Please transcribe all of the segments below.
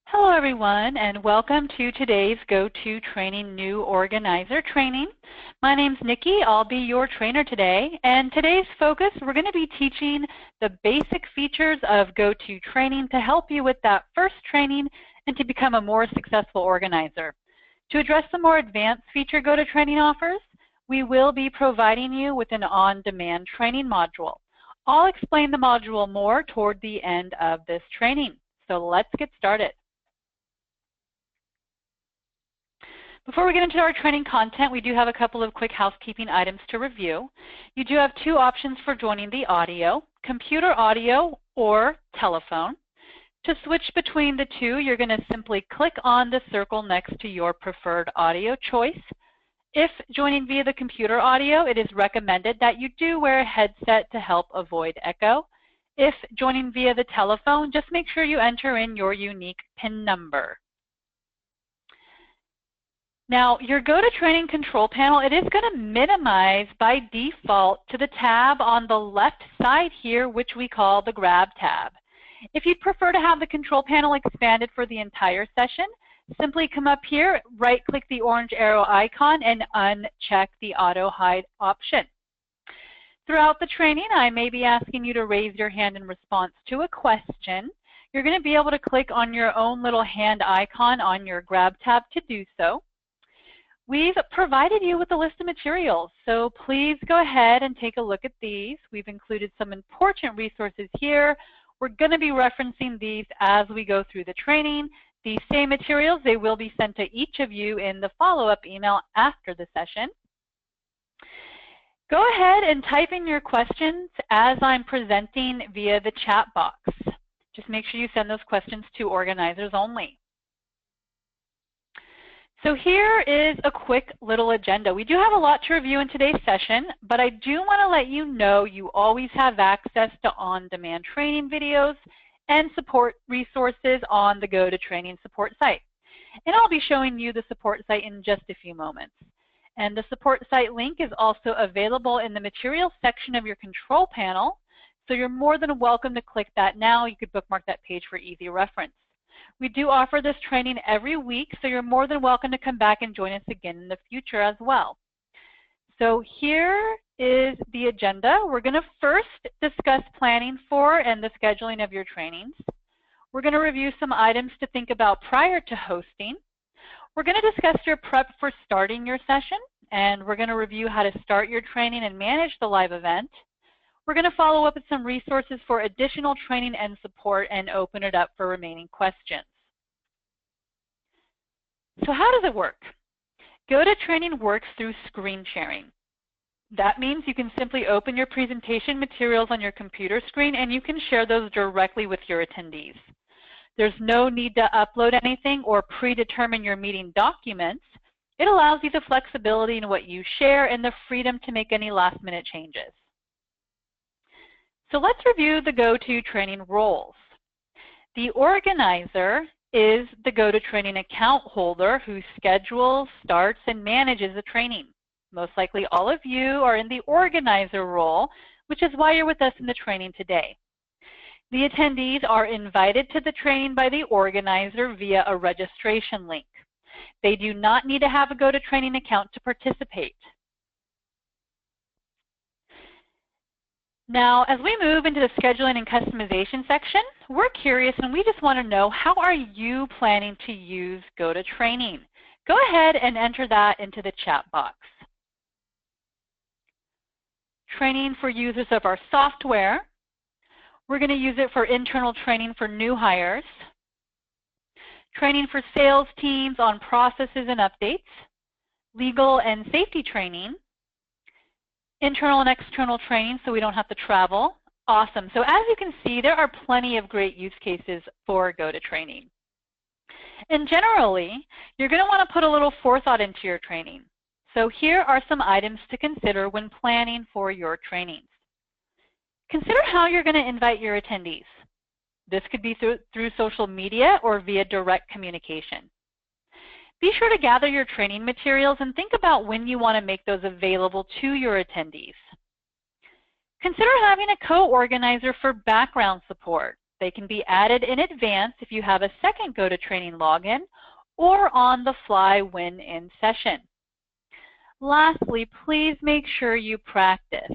Hello everyone, and welcome to today's GoToTraining New Organizer training. My name's Nikki. I'll be your trainer today, and today's focus, we're going to be teaching the basic features of GoToTraining to help you with that first training and to become a more successful organizer. To address the more advanced feature GoToTraining offers, we will be providing you with an on-demand training module. I'll explain the module more toward the end of this training. So let's get started. Before we get into our training content, we do have a couple of quick housekeeping items to review. You do have two options for joining the audio, computer audio or telephone. To switch between the two, you're going to simply click on the circle next to your preferred audio choice. If joining via the computer audio, it is recommended that you do wear a headset to help avoid echo. If joining via the telephone, just make sure you enter in your unique PIN number. Now, your GoToTraining control panel, it is going to minimize by default to the tab on the left side here, which we call the Grab tab. If you'd prefer to have the control panel expanded for the entire session, simply come up here, right-click the orange arrow icon, and uncheck the Auto Hide option. Throughout the training, I may be asking you to raise your hand in response to a question. You're going to be able to click on your own little hand icon on your Grab tab to do so. We've provided you with a list of materials, so please go ahead and take a look at these. We've included some important resources here. We're going to be referencing these as we go through the training. These same materials, they will be sent to each of you in the follow-up email after the session. Go ahead and type in your questions as I'm presenting via the chat box. Just make sure you send those questions to organizers only. So here is a quick little agenda. We do have a lot to review in today's session, but I do want to let you know you always have access to on-demand training videos and support resources on the GoToTraining support site. And I'll be showing you the support site in just a few moments. And the support site link is also available in the materials section of your control panel, so you're more than welcome to click that now. You could bookmark that page for easy reference. We do offer this training every week, so you're more than welcome to come back and join us again in the future as well. So here is the agenda. We're going to first discuss planning for and the scheduling of your trainings. We're going to review some items to think about prior to hosting. We're going to discuss your prep for starting your session, and we're going to review how to start your training and manage the live event. We're going to follow up with some resources for additional training and support and open it up for remaining questions. So how does it work? GoToTraining works through screen sharing. That means you can simply open your presentation materials on your computer screen and you can share those directly with your attendees. There's no need to upload anything or predetermine your meeting documents. It allows you the flexibility in what you share and the freedom to make any last-minute changes. So let's review the GoToTraining roles. The organizer is the GoToTraining account holder who schedules, starts, and manages the training. Most likely all of you are in the organizer role, which is why you're with us in the training today. The attendees are invited to the training by the organizer via a registration link. They do not need to have a GoToTraining account to participate. Now, as we move into the scheduling and customization section, we're curious and we just want to know, how are you planning to use GoToTraining? Go ahead and enter that into the chat box. Training for users of our software. We're going to use it for internal training for new hires. Training for sales teams on processes and updates. Legal and safety training. Internal and external training so we don't have to travel. Awesome. So as you can see, there are plenty of great use cases for GoToTraining. And generally, you're going to want to put a little forethought into your training. So here are some items to consider when planning for your trainings. Consider how you're going to invite your attendees. This could be through social media or via direct communication. Be sure to gather your training materials and think about when you want to make those available to your attendees. Consider having a co-organizer for background support. They can be added in advance if you have a second GoToTraining login or on the fly when in session. Lastly, please make sure you practice.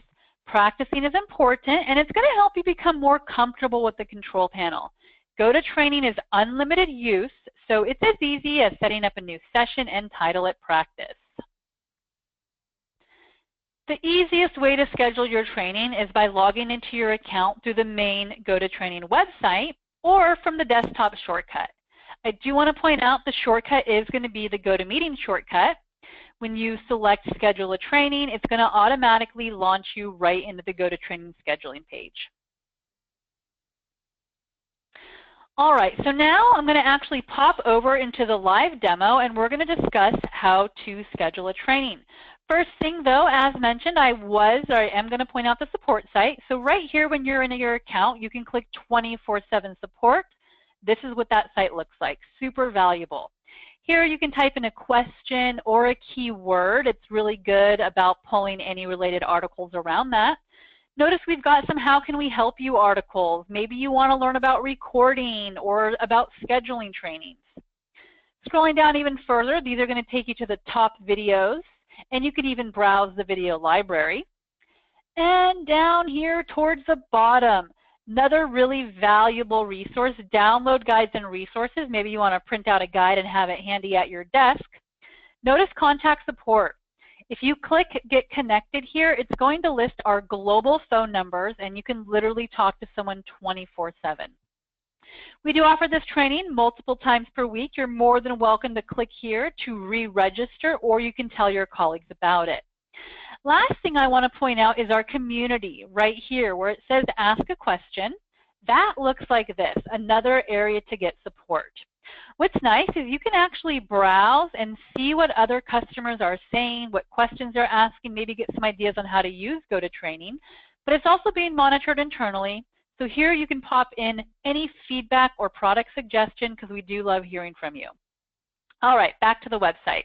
Practicing is important, and it's going to help you become more comfortable with the control panel. GoToTraining is unlimited use, so it's as easy as setting up a new session and title it Practice. The easiest way to schedule your training is by logging into your account through the main GoToTraining website or from the desktop shortcut. I do want to point out the shortcut is going to be the GoToMeeting shortcut. When you select Schedule a Training, it's going to automatically launch you right into the GoToTraining scheduling page. All right, so now I'm going to actually pop over into the live demo, and we're going to discuss how to schedule a training. First thing though, as mentioned, I am going to point out the support site. So right here when you're in your account, you can click 24/7 support. This is what that site looks like, super valuable. Here you can type in a question or a keyword. It's really good about pulling any related articles around that. Notice we've got some how can we help you articles. Maybe you want to learn about recording or about scheduling trainings. Scrolling down even further, these are going to take you to the top videos, and you can even browse the video library. And down here towards the bottom, another really valuable resource, download guides and resources. Maybe you want to print out a guide and have it handy at your desk. Notice contact support. If you click Get Connected here, it's going to list our global phone numbers, and you can literally talk to someone 24/7. We do offer this training multiple times per week. You're more than welcome to click here to re-register, or you can tell your colleagues about it. Last thing I want to point out is our community right here where it says Ask a Question. That looks like this, another area to get support. What's nice is you can actually browse and see what other customers are saying, what questions they're asking, maybe get some ideas on how to use GoToTraining, but it's also being monitored internally. So here you can pop in any feedback or product suggestion because we do love hearing from you. All right, back to the website.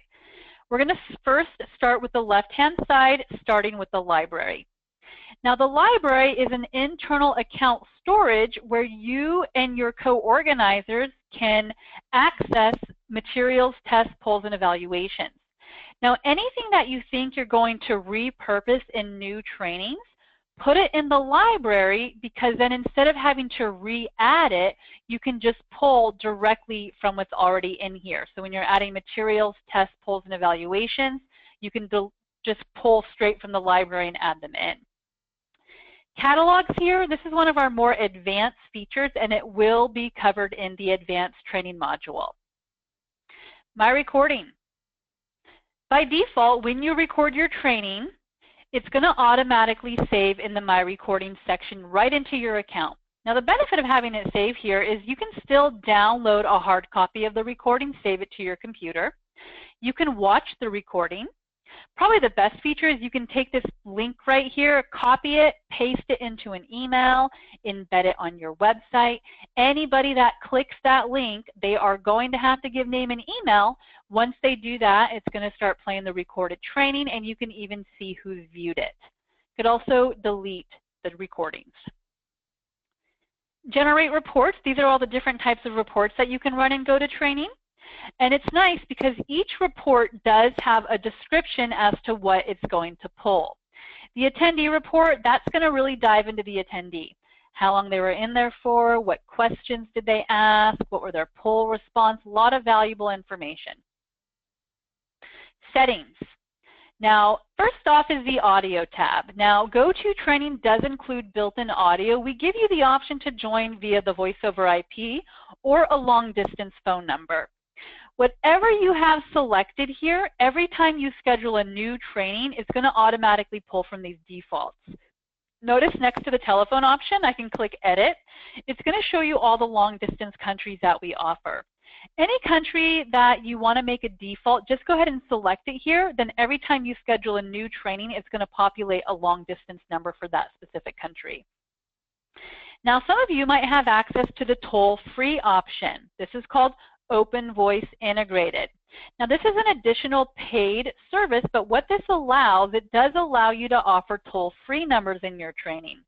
We're going to first start with the left-hand side, starting with the library. Now the library is an internal account storage where you and your co-organizers can access materials, tests, polls, and evaluations. Now anything that you think you're going to repurpose in new trainings, put it in the library, because then instead of having to re-add it, you can just pull directly from what's already in here. So when you're adding materials, tests, polls, and evaluations, you can just pull straight from the library and add them in. Catalogs here, this is one of our more advanced features, and it will be covered in the advanced training module. My recording. By default, when you record your training, it's going to automatically save in the My Recording section right into your account. Now the benefit of having it save here is you can still download a hard copy of the recording, save it to your computer. You can watch the recording. Probably the best feature is you can take this link right here, copy it, paste it into an email, embed it on your website. Anybody that clicks that link, they are going to have to give name and email. Once they do that, it's going to start playing the recorded training, and you can even see who's viewed it. You could also delete the recordings. Generate reports. These are all the different types of reports that you can run in GoToTraining. And it's nice because each report does have a description as to what it's going to pull. The attendee report, that's going to really dive into the attendee. How long they were in there for, what questions did they ask, what were their poll response, a lot of valuable information. Settings. Now, first off is the audio tab. Now, GoToTraining does include built-in audio. We give you the option to join via the voice over IP or a long-distance phone number. Whatever you have selected here, every time you schedule a new training, it's going to automatically pull from these defaults. Notice next to the telephone option, I can click Edit. It's going to show you all the long-distance countries that we offer. Any country that you want to make a default, just go ahead and select it here. Then every time you schedule a new training, it's going to populate a long-distance number for that specific country. Now, some of you might have access to the toll-free option. This is called Open Voice Integrated. Now this is an additional paid service, but what this allows, it does allow you to offer toll-free numbers in your training.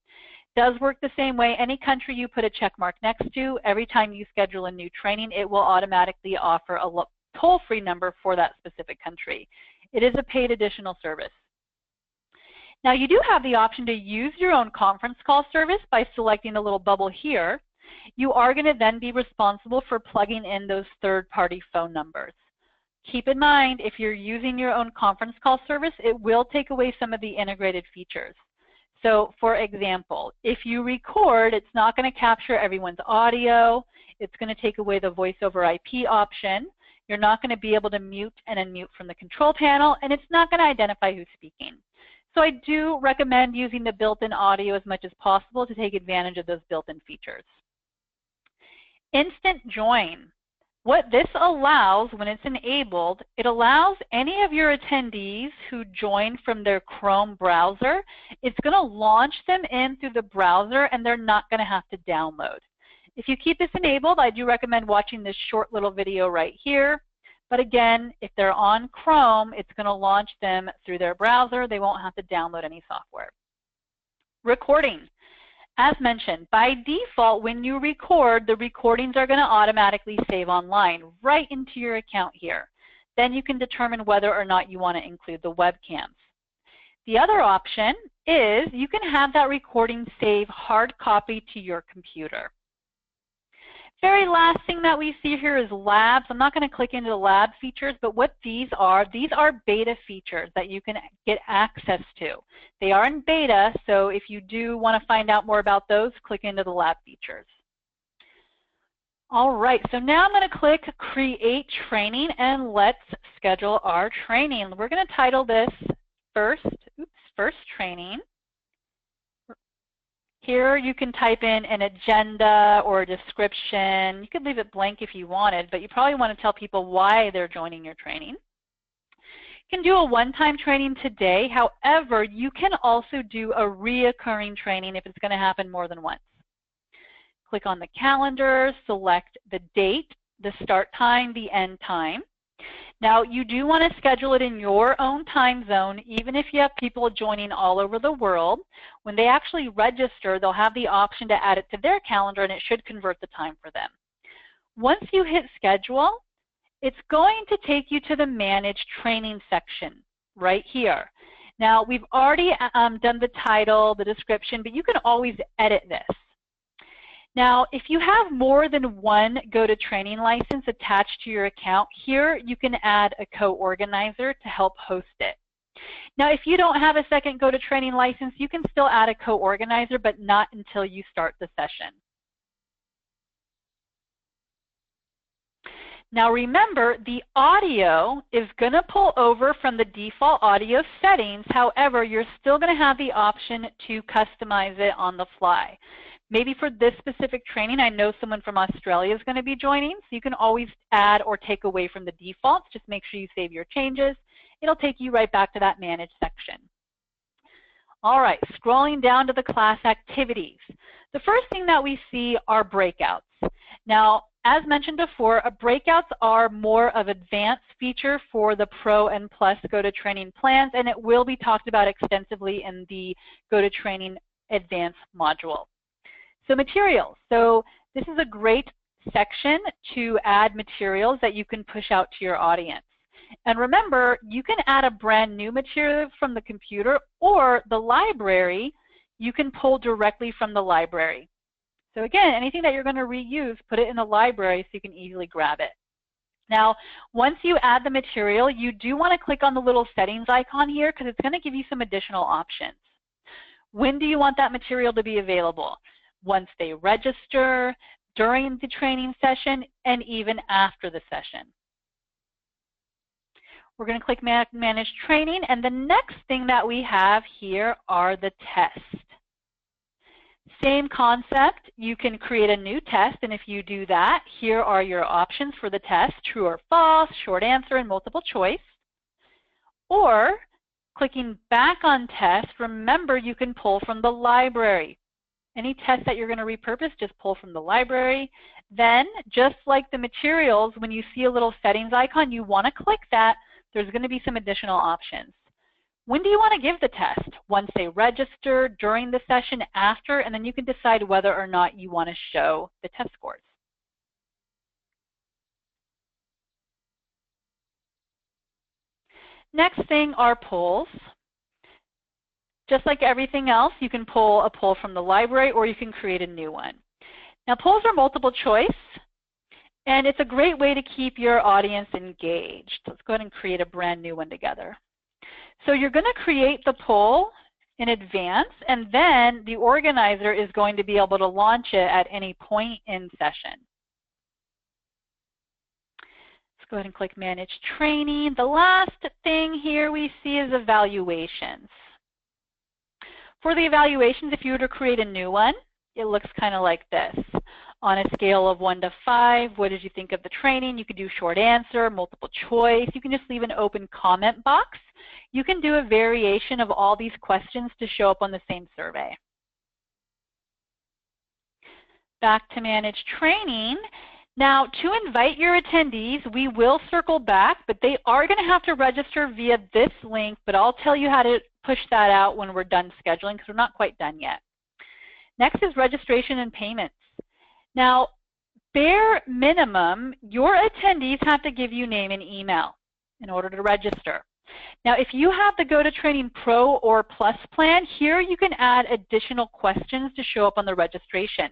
does work the same way. Any country you put a check mark next to, every time you schedule a new training, it will automatically offer a toll-free number for that specific country. It is a paid additional service. Now, you do have the option to use your own conference call service by selecting the little bubble here. You are going to then be responsible for plugging in those third-party phone numbers. Keep in mind, if you're using your own conference call service, it will take away some of the integrated features. So, for example, if you record, it's not going to capture everyone's audio. It's going to take away the voice over IP option. You're not going to be able to mute and unmute from the control panel, and it's not going to identify who's speaking. So I do recommend using the built-in audio as much as possible to take advantage of those built-in features. Instant join. What this allows, when it's enabled, it allows any of your attendees who join from their Chrome browser, it's going to launch them in through the browser and they're not going to have to download. If you keep this enabled, I do recommend watching this short little video right here. But again, if they're on Chrome, it's going to launch them through their browser. They won't have to download any software. Recording. As mentioned, by default, when you record, the recordings are going to automatically save online right into your account here. Then you can determine whether or not you want to include the webcams. The other option is you can have that recording save hard copy to your computer. Very last thing that we see here is labs. I'm not going to click into the lab features, but what these are beta features that you can get access to. They are in beta, so if you do want to find out more about those, click into the lab features. All right, so now I'm going to click Create Training, and let's schedule our training. We're going to title this First Training. Here you can type in an agenda or a description. You could leave it blank if you wanted, but you probably want to tell people why they're joining your training. You can do a one-time training today. However, you can also do a reoccurring training if it's going to happen more than once. Click on the calendar, select the date, the start time, the end time. Now, you do want to schedule it in your own time zone, even if you have people joining all over the world. When they actually register, they'll have the option to add it to their calendar, and it should convert the time for them. Once you hit schedule, it's going to take you to the Manage Training section right here. Now, we've already done the title, the description, but you can always edit this. Now, if you have more than one GoToTraining license attached to your account, here you can add a co-organizer to help host it. Now, if you don't have a second GoToTraining license, you can still add a co-organizer, but not until you start the session. Now remember, the audio is going to pull over from the default audio settings. However, you're still going to have the option to customize it on the fly. Maybe for this specific training, I know someone from Australia is going to be joining, so you can always add or take away from the defaults. Just make sure you save your changes. It'll take you right back to that Manage section. All right, scrolling down to the class activities. The first thing that we see are breakouts. Now, as mentioned before, breakouts are more of an advanced feature for the Pro and Plus GoToTraining plans, and it will be talked about extensively in the GoToTraining Advanced module. So materials. So this is a great section to add materials that you can push out to your audience. And remember, you can add a brand new material from the computer, or the library, you can pull directly from the library. So again, anything that you're going to reuse, put it in the library so you can easily grab it. Now, once you add the material, you do want to click on the little settings icon here because it's going to give you some additional options. When do you want that material to be available? Once they register, during the training session, and even after the session. We're going to click Manage Training, and the next thing that we have here are the tests. Same concept, you can create a new test, and if you do that, here are your options for the test: true or false, short answer, and multiple choice. Or, clicking back on test, remember you can pull from the library. Any test that you're going to repurpose, just pull from the library. Then, just like the materials, when you see a little settings icon, you want to click that. There's going to be some additional options. When do you want to give the test? Once they register, during the session, after, and then you can decide whether or not you want to show the test scores. Next thing are polls. Just like everything else, you can pull a poll from the library or you can create a new one. Now, polls are multiple choice, and it's a great way to keep your audience engaged. Let's go ahead and create a brand new one together. So you're going to create the poll in advance, and then the organizer is going to be able to launch it at any point in session. Let's go ahead and click Manage Training. The last thing here we see is evaluations. For the evaluations, if you were to create a new one, it looks kind of like this. On a scale of 1 to 5, what did you think of the training? You could do short answer, multiple choice. You can just leave an open comment box. You can do a variation of all these questions to show up on the same survey. Back to Manage Training. Now, to invite your attendees, we will circle back, but they are going to have to register via this link, but I'll tell you how to push that out when we're done scheduling because we're not quite done yet. Next is registration and payments. Now, bare minimum, your attendees have to give you name and email in order to register. Now, if you have the GoToTraining Pro or Plus plan, here you can add additional questions to show up on the registration.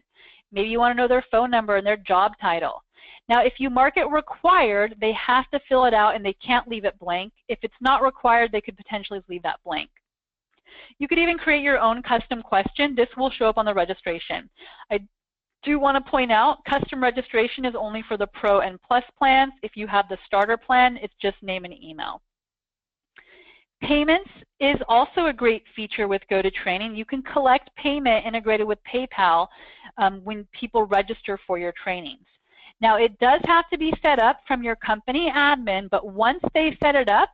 Maybe you want to know their phone number and their job title. Now, if you mark it required, they have to fill it out and they can't leave it blank. If it's not required, they could potentially leave that blank. You could even create your own custom question. This will show up on the registration. I do want to point out, custom registration is only for the Pro and Plus plans. If you have the starter plan, it's just name and email. Payments is also a great feature with GoToTraining. You can collect payment integrated with PayPal when people register for your trainings. Now, it does have to be set up from your company admin, but once they set it up,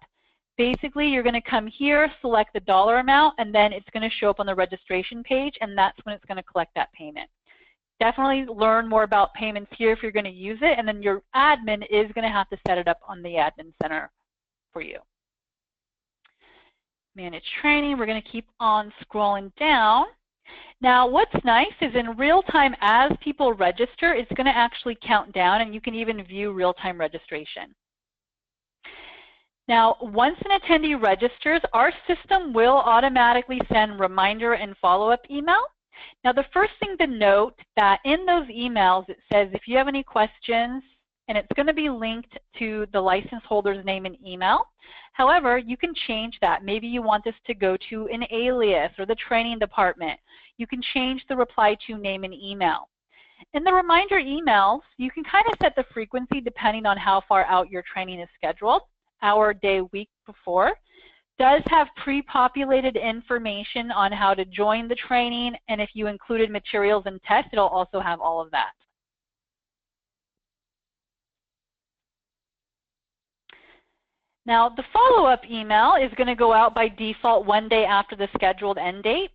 basically you're going to come here, select the dollar amount, and then it's going to show up on the registration page, and that's when it's going to collect that payment. Definitely learn more about payments here if you're going to use it, and then your admin is going to have to set it up on the admin center for you. Manage Training, we're going to keep on scrolling down. Now, what's nice is in real time, as people register, it's going to actually count down, and you can even view real-time registration. Now, once an attendee registers, our system will automatically send reminder and follow-up email. Now, the first thing to note that in those emails, it says if you have any questions, and it's going to be linked to the license holder's name and email. However, you can change that. Maybe you want this to go to an alias or the training department. You can change the reply to name and email. In the reminder emails, you can kind of set the frequency depending on how far out your training is scheduled. Hour, day, week before. Does have pre-populated information on how to join the training, and if you included materials and tests, it'll also have all of that. Now, the follow-up email is going to go out by default 1 day after the scheduled end date.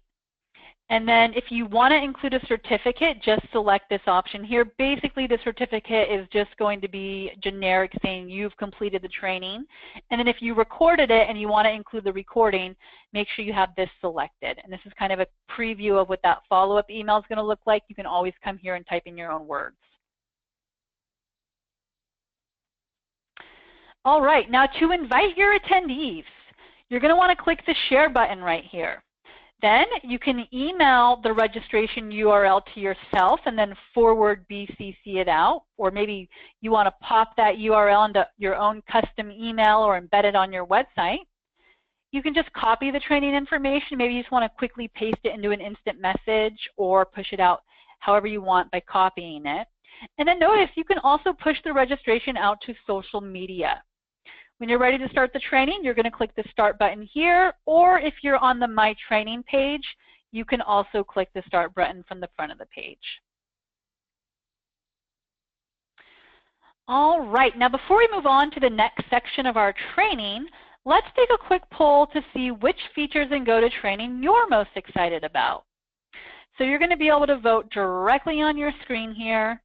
And then if you want to include a certificate, just select this option here. Basically, the certificate is just going to be generic saying you've completed the training. And then if you recorded it and you want to include the recording, make sure you have this selected. And this is kind of a preview of what that follow-up email is going to look like. You can always come here and type in your own words. All right, now to invite your attendees, you're going to want to click the share button right here. Then you can email the registration URL to yourself and then forward BCC it out, or maybe you want to pop that URL into your own custom email or embed it on your website. You can just copy the training information. Maybe you just want to quickly paste it into an instant message or push it out however you want by copying it. And then notice you can also push the registration out to social media. When you're ready to start the training, you're going to click the Start button here, or if you're on the My Training page, you can also click the Start button from the front of the page. All right, now before we move on to the next section of our training, let's take a quick poll to see which features in GoToTraining you're most excited about. So you're going to be able to vote directly on your screen here.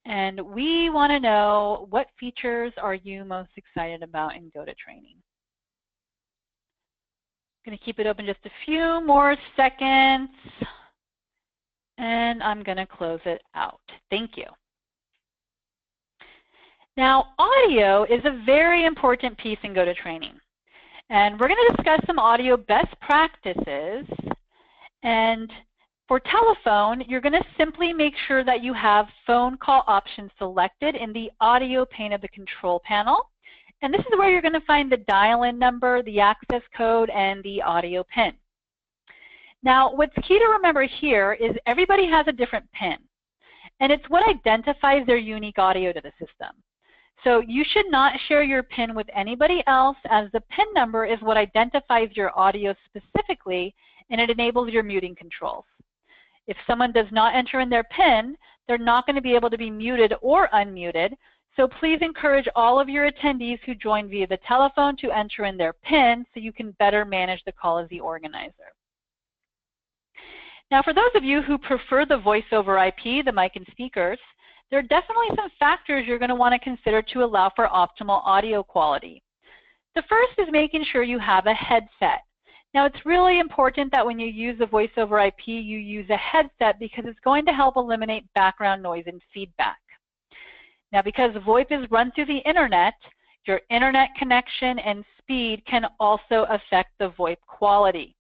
And we want to know, what features are you most excited about in GoToTraining? going to keep it open just a few more seconds, and I'm going to close it out. Thank you. Now, audio is a very important piece in GoToTraining, and we're going to discuss some audio best practices. And for telephone, you're going to simply make sure that you have phone call options selected in the audio pane of the control panel. And this is where you're going to find the dial-in number, the access code, and the audio PIN. Now, what's key to remember here is everybody has a different PIN, and it's what identifies their unique audio to the system. So you should not share your PIN with anybody else, as the PIN number is what identifies your audio specifically, and it enables your muting controls. If someone does not enter in their PIN, they're not going to be able to be muted or unmuted. So please encourage all of your attendees who join via the telephone to enter in their PIN so you can better manage the call as the organizer. Now, for those of you who prefer the voice over IP, the mic and speakers, there are definitely some factors you're going to want to consider to allow for optimal audio quality. The first is making sure you have a headset. Now, it's really important that when you use the voice over IP, you use a headset because it's going to help eliminate background noise and feedback. Now, because VoIP is run through the internet, your internet connection and speed can also affect the VoIP quality.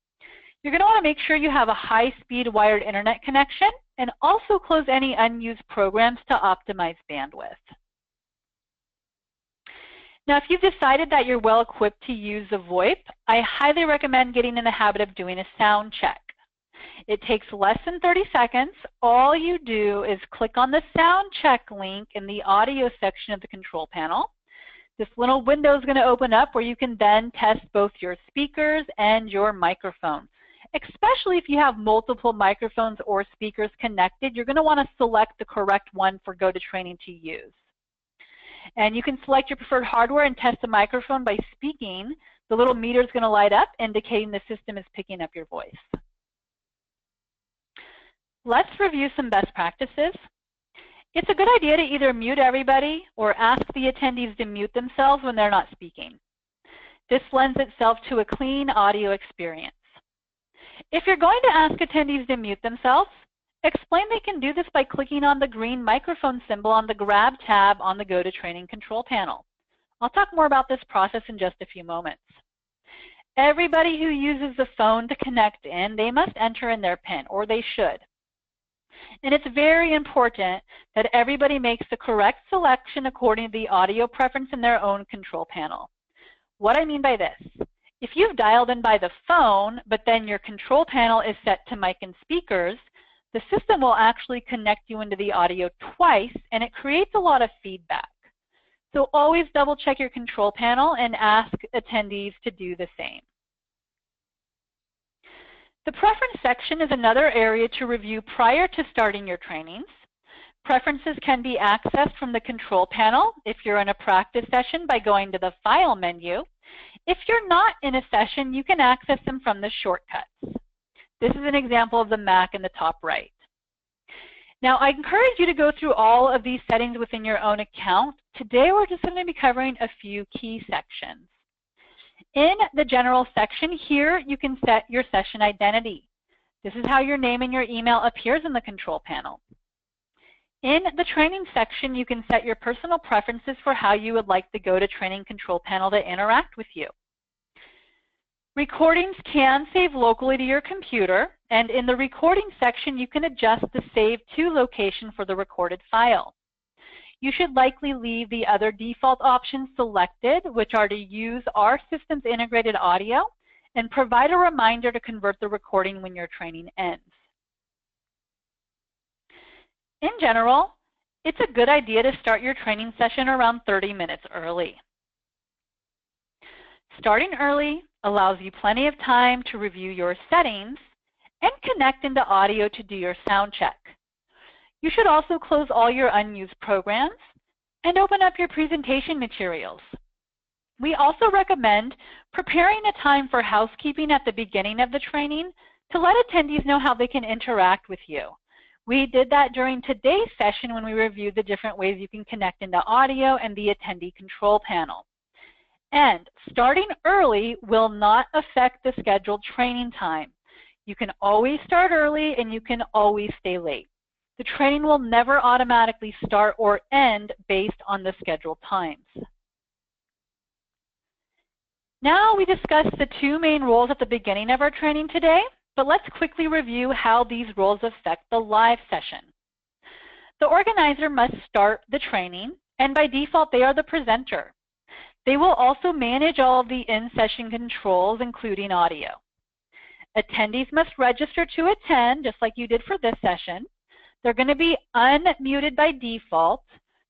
You're going to want to make sure you have a high-speed wired internet connection and also close any unused programs to optimize bandwidth. Now, if you've decided that you're well equipped to use the VoIP, I highly recommend getting in the habit of doing a sound check. It takes less than 30 seconds. All you do is click on the sound check link in the audio section of the control panel. This little window is going to open up where you can then test both your speakers and your microphone. Especially if you have multiple microphones or speakers connected, you're going to want to select the correct one for GoToTraining to use. And you can select your preferred hardware and test the microphone by speaking. The little meter is going to light up, indicating the system is picking up your voice. Let's review some best practices. It's a good idea to either mute everybody or ask the attendees to mute themselves when they're not speaking. This lends itself to a clean audio experience. If you're going to ask attendees to mute themselves, explain they can do this by clicking on the green microphone symbol on the Grab tab on the GoToTraining control panel. I'll talk more about this process in just a few moments. Everybody who uses the phone to connect in, they must enter in their PIN, or they should. And it's very important that everybody makes the correct selection according to the audio preference in their own control panel. What I mean by this, if you've dialed in by the phone, but then your control panel is set to mic and speakers, the system will actually connect you into the audio twice, and it creates a lot of feedback. So always double check your control panel and ask attendees to do the same. The preference section is another area to review prior to starting your trainings. Preferences can be accessed from the control panel if you're in a practice session by going to the File menu. If you're not in a session, you can access them from the shortcuts. This is an example of the Mac in the top right. Now, I encourage you to go through all of these settings within your own account. Today, we're just going to be covering a few key sections. In the General section here, you can set your session identity. This is how your name and your email appears in the control panel. In the Training section, you can set your personal preferences for how you would like the GoToTraining control panel to interact with you. Recordings can save locally to your computer, and in the Recording section, you can adjust the Save To location for the recorded file. You should likely leave the other default options selected, which are to use our system's integrated audio and provide a reminder to convert the recording when your training ends. In general, it's a good idea to start your training session around 30 minutes early. Starting early allows you plenty of time to review your settings and connect into audio to do your sound check. You should also close all your unused programs and open up your presentation materials. We also recommend preparing a time for housekeeping at the beginning of the training to let attendees know how they can interact with you. We did that during today's session when we reviewed the different ways you can connect into audio and the attendee control panel. And starting early will not affect the scheduled training time. You can always start early and you can always stay late. The training will never automatically start or end based on the scheduled times. Now we discussed the two main roles at the beginning of our training today, but let's quickly review how these roles affect the live session. The organizer must start the training, and by default they are the presenter. They will also manage all of the in-session controls, including audio. Attendees must register to attend, just like you did for this session. They're going to be unmuted by default.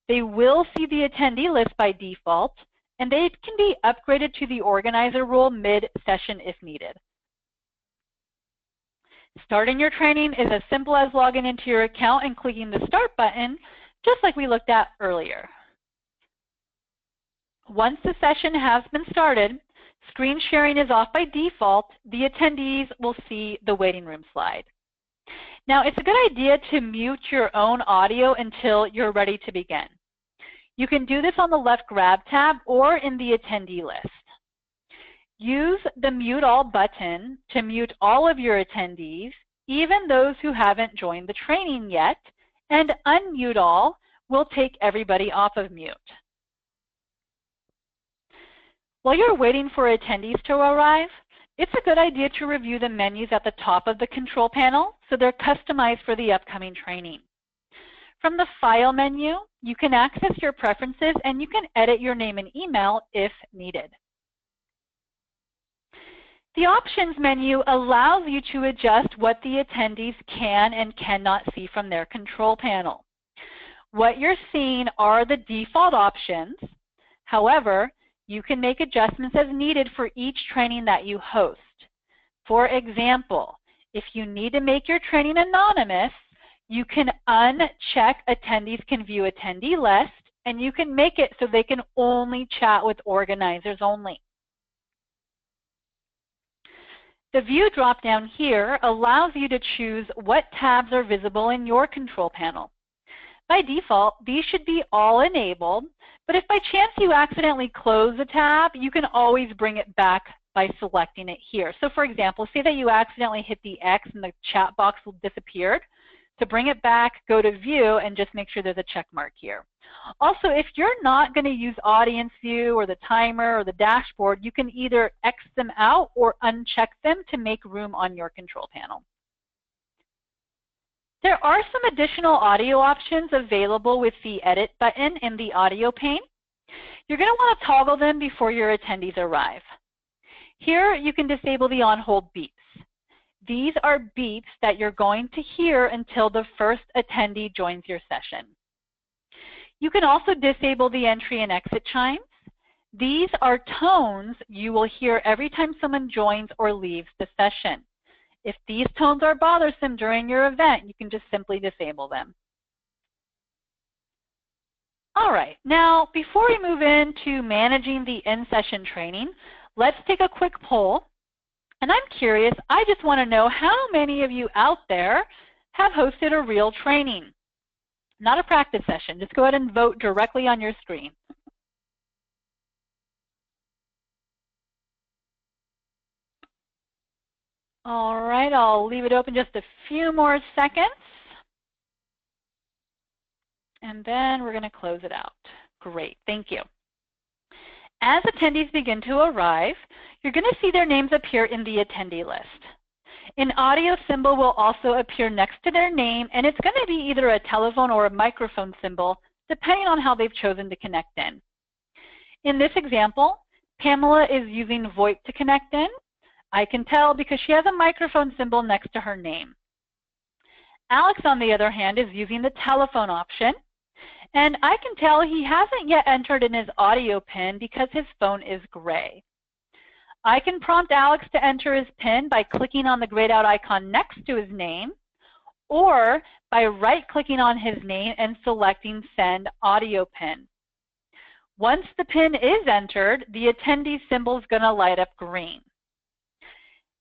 They will see the attendee list by default, and they can be upgraded to the organizer role mid-session if needed. Starting your training is as simple as logging into your account and clicking the Start button, just like we looked at earlier. Once the session has been started, screen sharing is off by default. The attendees will see the waiting room slide. Now, it's a good idea to mute your own audio until you're ready to begin. You can do this on the left Grab tab or in the attendee list. Use the Mute All button to mute all of your attendees, even those who haven't joined the training yet, and Unmute All will take everybody off of mute. While you're waiting for attendees to arrive, it's a good idea to review the menus at the top of the control panel so they're customized for the upcoming training. From the File menu, you can access your preferences and you can edit your name and email if needed. The Options menu allows you to adjust what the attendees can and cannot see from their control panel. What you're seeing are the default options. However, you can make adjustments as needed for each training that you host. For example, if you need to make your training anonymous, you can uncheck Attendees Can View Attendee List, and you can make it so they can only chat with organizers only. The View drop-down here allows you to choose what tabs are visible in your control panel. By default, these should be all enabled, but if by chance you accidentally close a tab, you can always bring it back by selecting it here. So for example, say that you accidentally hit the X and the chat box will disappear. To bring it back, go to View and just make sure there's a check mark here. Also, if you're not going to use Audience View or the timer or the dashboard, you can either X them out or uncheck them to make room on your control panel. There are some additional audio options available with the Edit button in the audio pane. You're going to want to toggle them before your attendees arrive. Here, you can disable the on-hold beeps. These are beeps that you're going to hear until the first attendee joins your session. You can also disable the entry and exit chimes. These are tones you will hear every time someone joins or leaves the session. If these tones are bothersome during your event, you can just simply disable them. All right, now before we move into managing the in-session training, let's take a quick poll. And I'm curious, I just want to know how many of you out there have hosted a real training? Not a practice session. Just go ahead and vote directly on your screen. All right, I'll leave it open just a few more seconds. And then we're going to close it out. Great, thank you. As attendees begin to arrive, you're going to see their names appear in the attendee list. An audio symbol will also appear next to their name, and it's going to be either a telephone or a microphone symbol, depending on how they've chosen to connect in. In this example, Pamela is using VoIP to connect in. I can tell because she has a microphone symbol next to her name. Alex, on the other hand, is using the telephone option. And I can tell he hasn't yet entered in his audio PIN because his phone is gray. I can prompt Alex to enter his PIN by clicking on the grayed out icon next to his name, or by right-clicking on his name and selecting Send Audio PIN. Once the PIN is entered, the attendee symbol is going to light up green.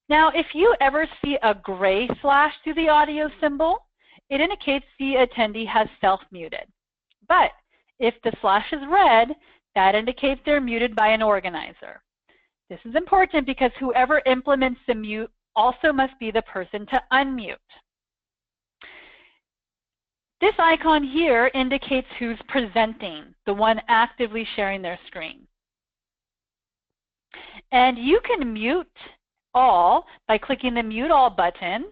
Now, if you ever see a gray slash through the audio symbol, it indicates the attendee has self-muted. But if the slash is red, That indicates they're muted by an organizer. This is important because whoever implements the mute also must be the person to unmute. This icon here indicates who's presenting, the one actively sharing their screen. And you can mute all by clicking the Mute All button.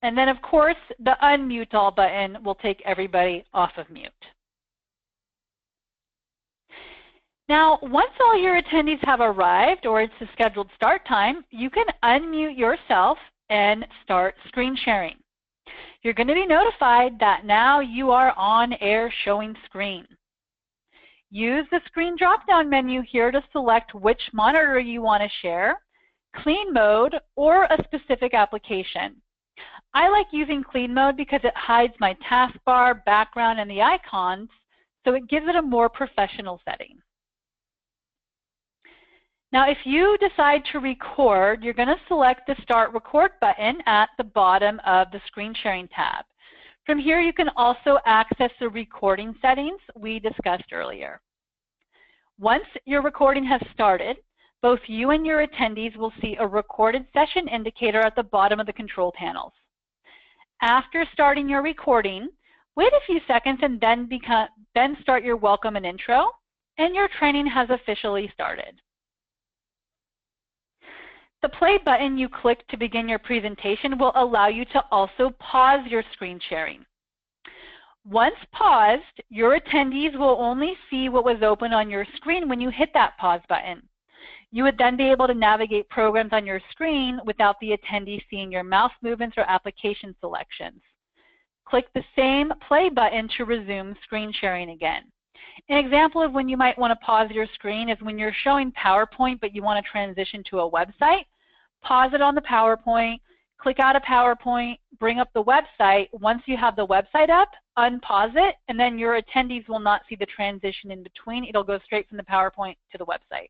And then, of course, the Unmute All button will take everybody off of mute. Now, once all your attendees have arrived or it's the scheduled start time, you can unmute yourself and start screen sharing. You're going to be notified that now you are on air showing screen. Use the screen drop-down menu here to select which monitor you want to share, clean mode, or a specific application. I like using clean mode because it hides my taskbar, background, and the icons, so it gives it a more professional setting. Now, if you decide to record, you're going to select the Start Record button at the bottom of the Screen Sharing tab. From here, you can also access the recording settings we discussed earlier. Once your recording has started, both you and your attendees will see a recorded session indicator at the bottom of the control panels. After starting your recording, wait a few seconds and then start your welcome and intro, and your training has officially started. The play button you click to begin your presentation will allow you to also pause your screen sharing. Once paused, your attendees will only see what was open on your screen when you hit that pause button. You would then be able to navigate programs on your screen without the attendee seeing your mouse movements or application selections. Click the same play button to resume screen sharing again. An example of when you might want to pause your screen is when you're showing PowerPoint but you want to transition to a website. Pause it on the PowerPoint, click out of PowerPoint, bring up the website. Once you have the website up, unpause it, and then your attendees will not see the transition in between. It'll go straight from the PowerPoint to the website.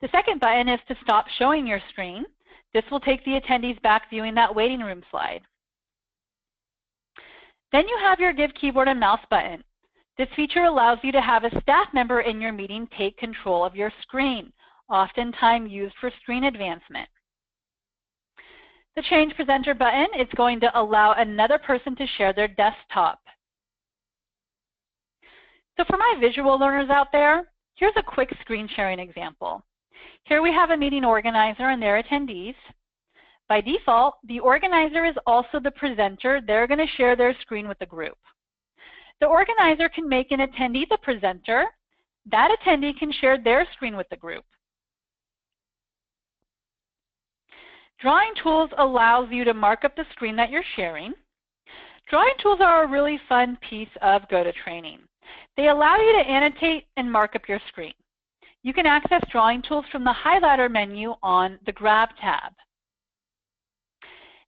The second button is to stop showing your screen. This will take the attendees back viewing that waiting room slide. Then you have your Give Keyboard and Mouse button. This feature allows you to have a staff member in your meeting take control of your screen, oftentimes used for screen advancement. The Change Presenter button is going to allow another person to share their desktop. So for my visual learners out there, here's a quick screen sharing example. Here we have a meeting organizer and their attendees. By default, the organizer is also the presenter. They're going to share their screen with the group. The organizer can make an attendee the presenter. That attendee can share their screen with the group. Drawing Tools allows you to mark up the screen that you're sharing. Drawing Tools are a really fun piece of GoToTraining. They allow you to annotate and mark up your screen. You can access Drawing Tools from the highlighter menu on the Grab tab.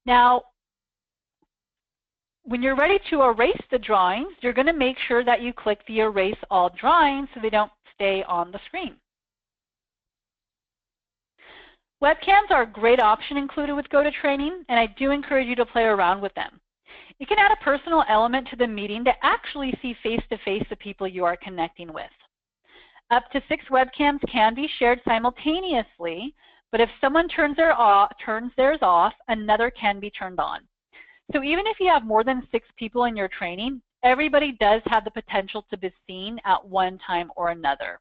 Now, when you're ready to erase the drawings, you're going to make sure that you click the Erase All Drawings so they don't stay on the screen. Webcams are a great option included with GoToTraining, and I do encourage you to play around with them. It can add a personal element to the meeting to actually see face-to-face the people you are connecting with. Up to 6 webcams can be shared simultaneously, but if someone turns theirs off, another can be turned on. So even if you have more than 6 people in your training, everybody does have the potential to be seen at one time or another.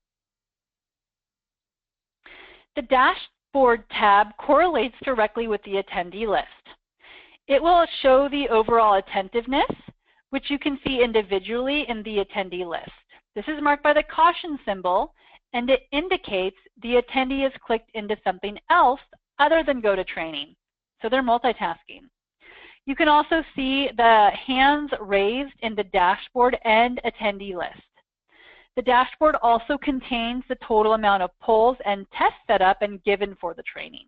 The Dashboard tab correlates directly with the attendee list. It will show the overall attentiveness, which you can see individually in the attendee list. This is marked by the caution symbol, and it indicates the attendee has clicked into something else other than GoToTraining. So they're multitasking. You can also see the hands raised in the dashboard and attendee list. The dashboard also contains the total amount of polls and tests set up and given for the training.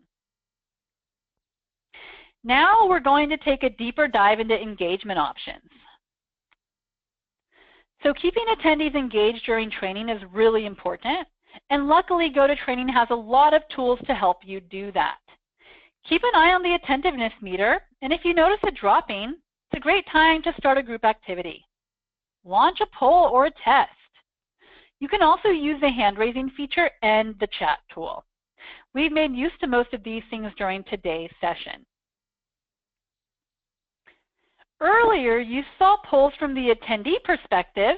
Now we're going to take a deeper dive into engagement options. So keeping attendees engaged during training is really important, and luckily GoToTraining has a lot of tools to help you do that. Keep an eye on the attentiveness meter, and if you notice it dropping, it's a great time to start a group activity. launch a poll or a test. You can also use the hand-raising feature and the chat tool. We've made use to most of these things during today's session. Earlier, you saw polls from the attendee perspective.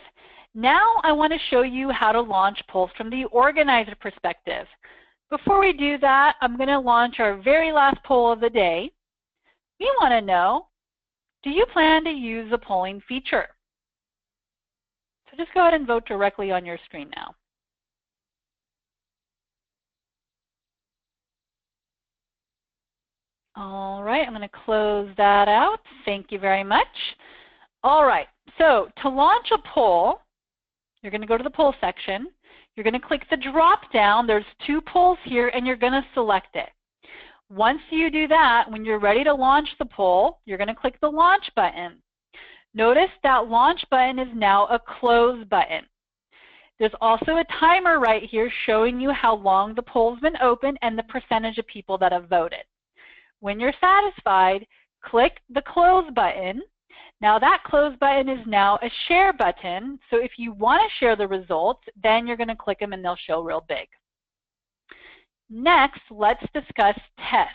Now I want to show you how to launch polls from the organizer perspective. Before we do that, I'm going to launch our very last poll of the day. We want to know, do you plan to use the polling feature? So just go ahead and vote directly on your screen now. All right, I'm going to close that out. Thank you very much. All right, so to launch a poll, you're going to go to the poll section. You're going to click the drop down. There's 2 polls here, and you're going to select it. Once you do that, when you're ready to launch the poll, you're going to click the launch button. Notice that launch button is now a close button. There's also a timer right here showing you how long the poll's been open and the percentage of people that have voted. When you're satisfied, click the close button. Now that close button is now a share button, so if you want to share the results, then you're going to click them and they'll show real big. Next, let's discuss test.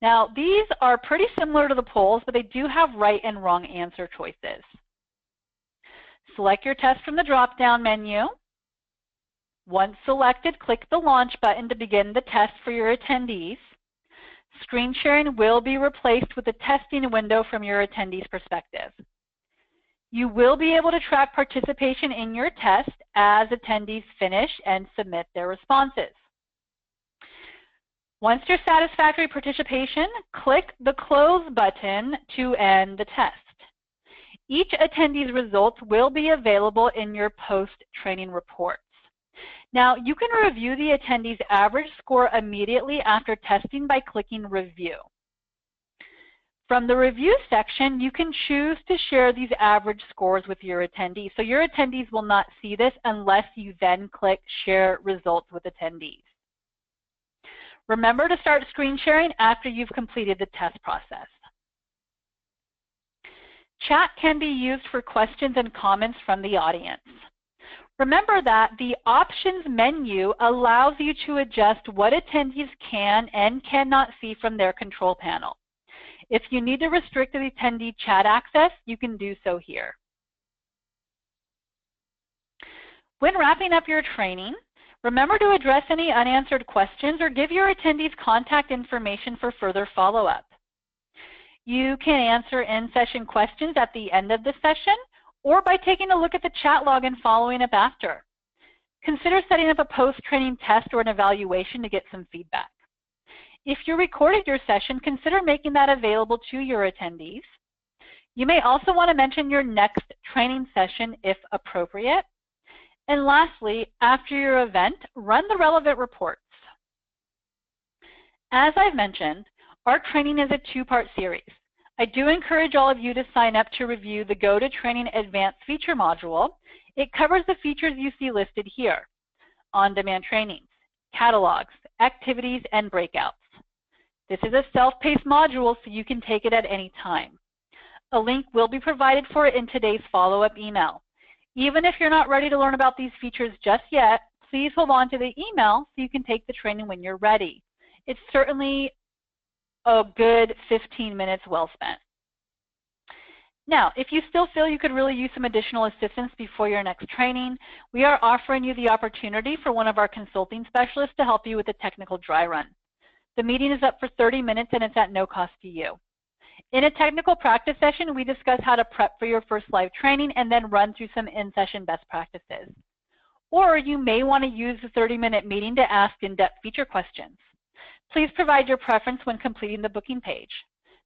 Now these are pretty similar to the polls, but they do have right and wrong answer choices. Select your test from the drop-down menu. Once selected, click the launch button to begin the test for your attendees. Screen sharing will be replaced with a testing window from your attendees' perspective. You will be able to track participation in your test as attendees finish and submit their responses. Once your satisfactory participation, click the close button to end the test. Each attendee's results will be available in your post-training reports. Now, you can review the attendee's average score immediately after testing by clicking Review. From the Review section, you can choose to share these average scores with your attendees. So your attendees will not see this unless you then click Share Results with Attendees. Remember to start screen sharing after you've completed the test process. Chat can be used for questions and comments from the audience. Remember that the Options menu allows you to adjust what attendees can and cannot see from their control panel. If you need to restrict the attendee chat access, you can do so here. When wrapping up your training, remember to address any unanswered questions or give your attendees contact information for further follow-up. You can answer in-session questions at the end of the session or by taking a look at the chat log and following up after. Consider setting up a post-training test or an evaluation to get some feedback. If you recorded your session, consider making that available to your attendees. You may also want to mention your next training session if appropriate. And lastly, after your event, run the relevant reports. As I've mentioned, our training is a 2-part series. I do encourage all of you to sign up to review the GoToTraining Advanced Feature module. It covers the features you see listed here: on-demand trainings, catalogs, activities, and breakouts. This is a self-paced module, so you can take it at any time. A link will be provided for it in today's follow-up email. Even if you're not ready to learn about these features just yet, please hold on to the email so you can take the training when you're ready. It's certainly a good 15 minutes well spent. Now, if you still feel you could really use some additional assistance before your next training, we are offering you the opportunity for one of our consulting specialists to help you with a technical dry run. The meeting is up for 30 minutes and it's at no cost to you. In a technical practice session, we discuss how to prep for your first live training and then run through some in-session best practices. Or you may want to use the 30-minute meeting to ask in-depth feature questions. Please provide your preference when completing the booking page.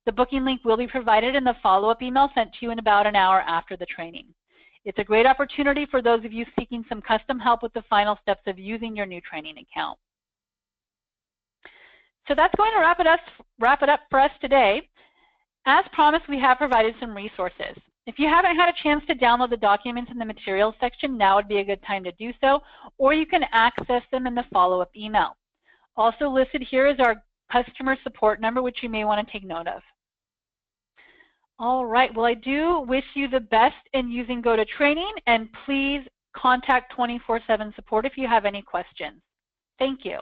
The booking link will be provided in the follow-up email sent to you in about an hour after the training. It's a great opportunity for those of you seeking some custom help with the final steps of using your new training account. So that's going to wrap it up for us today. As promised, we have provided some resources. If you haven't had a chance to download the documents in the materials section, now would be a good time to do so, or you can access them in the follow-up email. Also listed here is our customer support number, which you may want to take note of. All right. Well, I do wish you the best in using GoToTraining, and please contact 24/7 support if you have any questions. Thank you.